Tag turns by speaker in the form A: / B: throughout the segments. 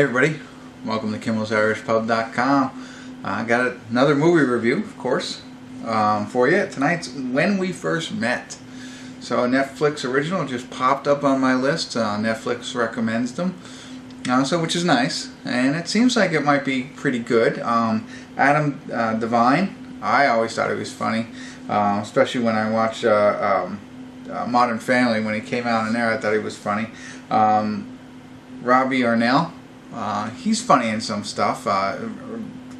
A: Hey everybody, welcome to KimmelsIrishPub.com. I got another movie review, of course, for you. Tonight's When We First Met. So a Netflix original just popped up on my list. Netflix recommends them, which is nice, and it seems like it might be pretty good. Adam Devine, I always thought he was funny, especially when I watched Modern Family. When he came out in there, I thought he was funny. Robbie Arnell, he's funny in some stuff.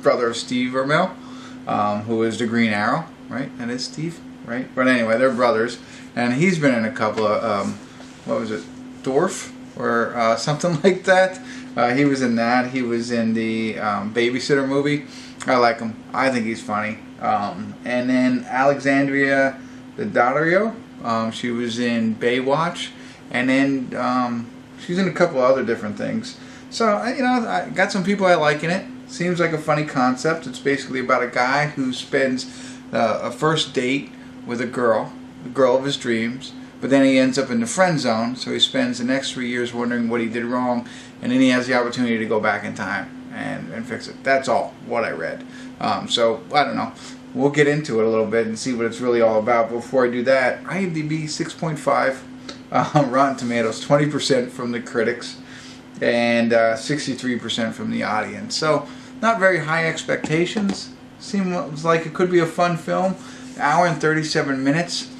A: Brother of Steve Arnell, who is the Green Arrow, right? That is Steve, right? But anyway, they're brothers, and he's been in a couple of what was it, Dorf or something like that. He was in that. He was in the Babysitter movie. I like him. I think he's funny. And then Alexandria Daddario, she was in Baywatch, and then she's in a couple other different things. So, I got some people I like in it. Seems like a funny concept. It's basically about a guy who spends a first date with a girl, the girl of his dreams, but then he ends up in the friend zone, so he spends the next 3 years wondering what he did wrong, and then he has the opportunity to go back in time and fix it. That's all what I read. So, I don't know. We'll get into it a little bit and see what it's really all about. But before I do that, IMDb 6.5. Rotten Tomatoes, 20% from the critics and 63% from the audience. So not very high expectations. Seems like it could be a fun film. An hour and 37 minutes.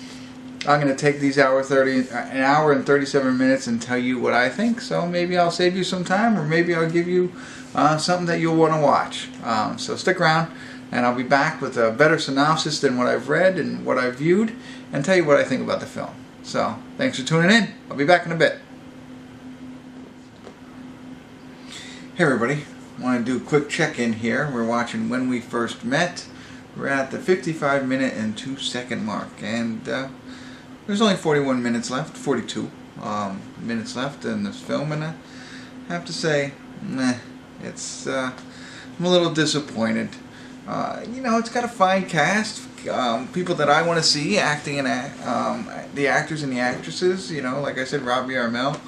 A: I'm going to take these an hour and 37 minutes and tell you what I think. So maybe I'll save you some time, or maybe I'll give you something that you'll want to watch. So stick around, and I'll be back with a better synopsis than what I've read and what I've viewed, and tell you what I think about the film. So, thanks for tuning in. I'll be back in a bit. Hey everybody, I want to do a quick check-in here. We're watching When We First Met. We're at the 55-minute and 2-second mark, and there's only 41 minutes left, 42 minutes left in this film, and I have to say, it's I'm a little disappointed. It's got a fine cast. People that I want to see acting in the actors and the actresses. Like I said, Robbie Arnell.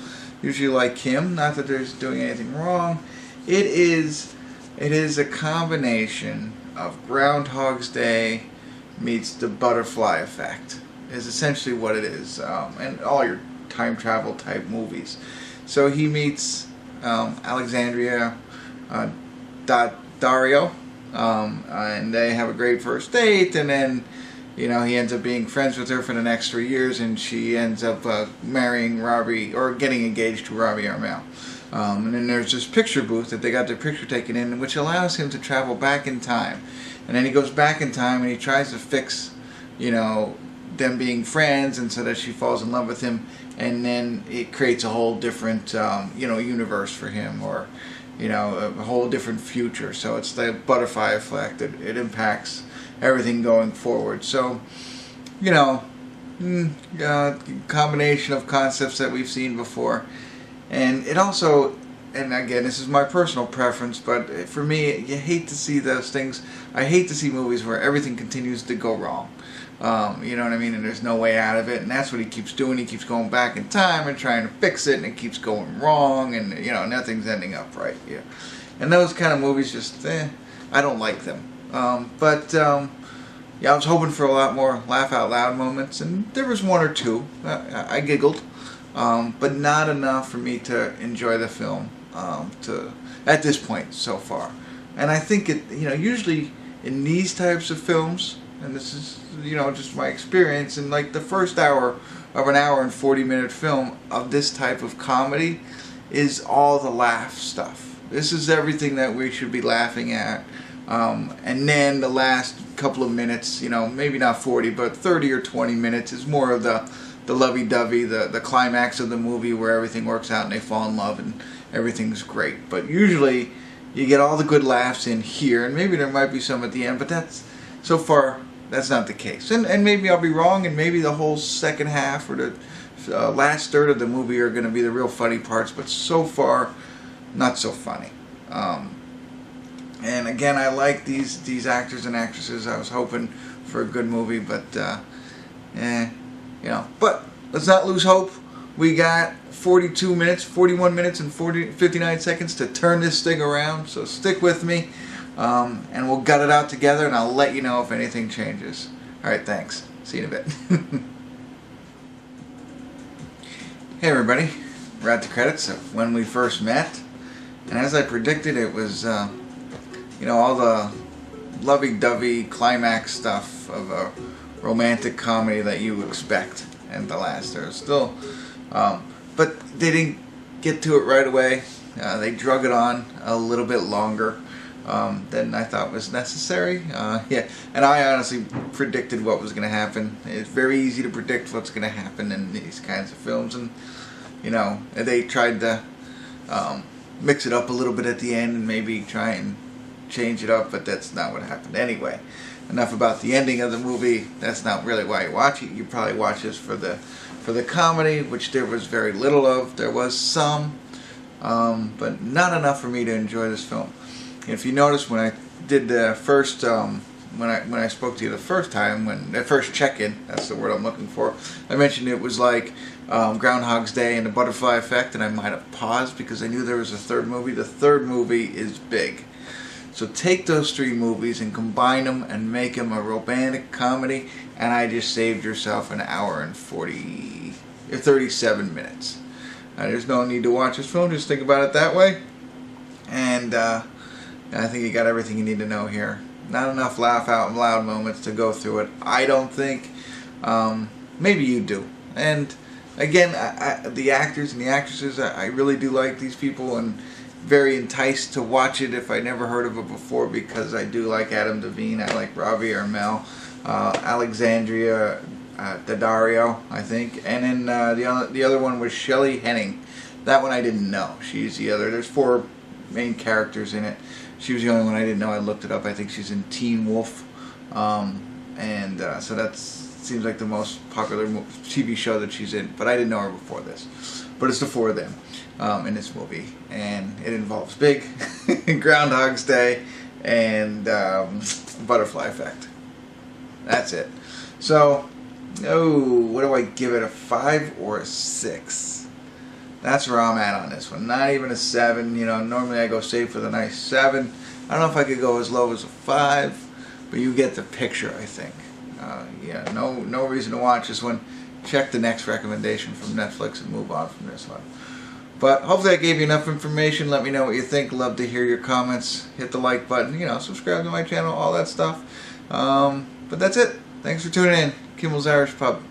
A: Usually like him. Not that there's doing anything wrong. It is a combination of Groundhog's Day meets the Butterfly Effect. Is essentially what it is, and all your time travel type movies. So he meets Alexandria Daddario. And they have a great first date, and then he ends up being friends with her for the next 3 years, and she ends up marrying Robbie, or getting engaged to Robbie Arnell. And then there's this picture booth that they got their picture taken in, which allows him to travel back in time. And then he goes back in time and he tries to fix them being friends, and so that she falls in love with him, and then it creates a whole different universe for him, or a whole different future. So it's the butterfly effect. It impacts everything going forward. So, combination of concepts that we've seen before. And it also, and again, this is my personal preference, but for me, you hate to see those things. I hate to see movies where everything continues to go wrong. You know what I mean? And there's no way out of it. And that's what he keeps doing. He keeps going back in time and trying to fix it, and it keeps going wrong, and nothing's ending up right. Yeah. And those kind of movies just, I don't like them. I was hoping for a lot more laugh out loud moments, and there was one or two. I giggled, but not enough for me to enjoy the film at this point so far. And I think it, usually in these types of films, and this is, just my experience, in like the first hour of an hour and 40-minute film of this type of comedy is all the laugh stuff. This is everything that we should be laughing at. And then the last couple of minutes, maybe not 40, but 30 or 20 minutes is more of the lovey-dovey, the climax of the movie where everything works out and they fall in love and everything's great. But usually you get all the good laughs in here, and maybe there might be some at the end, but so far that's not the case. And maybe I'll be wrong, and maybe the whole second half or the last third of the movie are going to be the real funny parts, but so far not so funny. And again, I like these actors and actresses. I was hoping for a good movie, but but let's not lose hope. We got 42 minutes, 41 minutes and 59 seconds to turn this thing around, so stick with me, and we'll gut it out together, and I'll let you know if anything changes. Alright, thanks. See you in a bit. Hey everybody, we're at the credits of when we first met, and as I predicted, it was, you know, all the lovey-dovey climax stuff of a romantic comedy that you expect and the last. There's still, but they didn't get to it right away. They drug it on a little bit longer than I thought was necessary. Yeah, and I honestly predicted what was going to happen. It's very easy to predict what's going to happen in these kinds of films, and you know, they tried to mix it up a little bit at the end and maybe try and change it up, but that's not what happened. Anyway, enough about the ending of the movie. That's not really why you watch it. You probably watch this for the comedy, which there was very little of. There was some, but not enough for me to enjoy this film. If you notice, when I did the first, when I spoke to you the first time, when the first check-in, that's the word I'm looking for, I mentioned it was like Groundhog's Day and the Butterfly Effect, and I might have paused because I knew there was a third movie. The third movie is big. So take those three movies and combine them and make them a romantic comedy, and I just saved yourself an hour and 37 minutes. There's no need to watch this film, just think about it that way. And I think you got everything you need to know here. Not enough laugh out loud moments to go through it, I don't think. Maybe you do. And again, the actors and the actresses, I really do like these people, and very enticed to watch it if I never heard of it before, because I do like Adam Devine, I like Robbie Amell, Alexandria Daddario, I think, and then the other one was Shelley Henning. That one I didn't know. She's the other. There's 4 main characters in it. She was the only one I didn't know. I looked it up. I think she's in Teen Wolf, and so that seems like the most popular TV show that she's in. But I didn't know her before this. But it's the 4 of them in this movie, and it involves Big, Groundhog's Day, and Butterfly Effect. That's it. So, what do I give it, a 5 or a 6? That's where I'm at on this one. Not even a 7. You know, normally I go safe with a nice 7. I don't know if I could go as low as a 5, but you get the picture, I think. Yeah, no reason to watch this one. Check the next recommendation from Netflix and move on from this one. But hopefully I gave you enough information. Let me know what you think. Love to hear your comments. Hit the like button. You know, subscribe to my channel, all that stuff. But that's it. Thanks for tuning in. Kimmel's Irish Pub.